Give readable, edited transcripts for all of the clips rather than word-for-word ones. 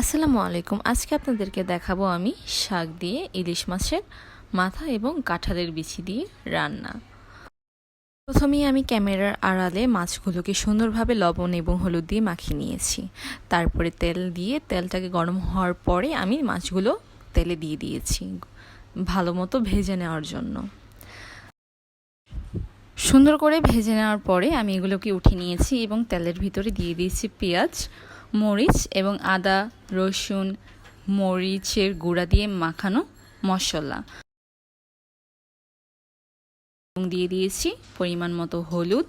আসসালামু আলাইকুম। আজকে আপনাদেরকে দেখাবো আমি শাক দিয়ে ইলিশ মাছের মাথা এবং কাঁঠালের বিচি দিয়ে রান্না। প্রথমেই আমি ক্যামেরার আড়ালে মাছগুলোকে সুন্দরভাবে লবণ এবং হলুদ দিয়ে মাখিয়ে নিয়েছি। তারপরে তেল দিয়ে তেলটাকে গরম হওয়ার পরে আমি মাছগুলো তেলে দিয়ে দিয়েছি ভালো মতো ভেজে নেওয়ার জন্য। সুন্দর করে ভেজে নেওয়ার পরে আমি এগুলোকে উঠিয়ে নিয়েছি এবং তেলের ভিতরে দিয়ে দিয়েছি পেঁয়াজ, মরিচ এবং আদা, রসুন, মরিচের গুঁড়া দিয়ে মাখানো মশলা এবং দিয়ে দিয়েছি পরিমাণ মতো হলুদ,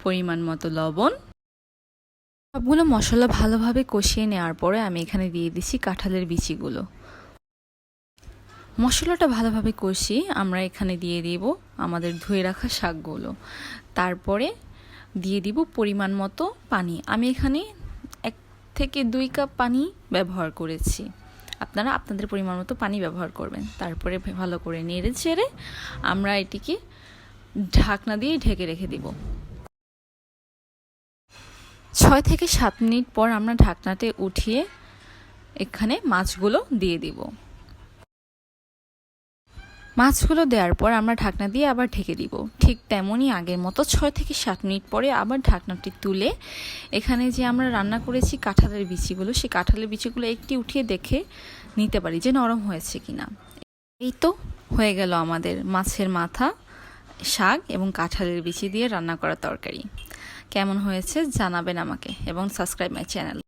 পরিমাণ মতো লবণ। সবগুলো মশলা ভালোভাবে কষিয়ে নেওয়ার পরে আমি এখানে দিয়ে দিচ্ছি কাঁঠালের বিচিগুলো। মশলাটা ভালোভাবে কষিয়ে আমরা এখানে দিয়ে দিব আমাদের ধুয়ে রাখা শাকগুলো। তারপরে দিয়ে দিব পরিমাণ মতো পানি। আমি এখানে 1 থেকে 2 কাপ পানি ব্যবহার করেছি। আপনারা আপনাদের পরিমাণ মতো পানি ব্যবহার করবেন। তারপরে ভালো করে নেড়ে চেড়ে আমরা এটিকে ঢাকনা দিয়ে ঢেকে রেখে দিব। 6 থেকে 7 মিনিট পর আমরা ঢাকনাতে উঠিয়ে এখানে মাছগুলো দিয়ে দিব। মাছগুলো দেওয়ার পর আমরা ঢাকনা দিয়ে আবার ঢেকে দিব। ঠিক তেমনই আগের মতো 6 থেকে 7 মিনিট পরে আবার ঢাকনাটি তুলে এখানে যে আমরা রান্না করেছি কাঁঠালের বিচিগুলো, সেই কাঁঠালের বিচিগুলো একটি উঠিয়ে দেখে নিতে পারি যে নরম হয়েছে কিনা। এই তো হয়ে গেল আমাদের মাছের মাথা, শাক এবং কাঁঠালের বিচি দিয়ে রান্না করা তরকারি। কেমন হয়েছে জানাবেন আমাকে এবং সাবস্ক্রাইব মাই চ্যানেল।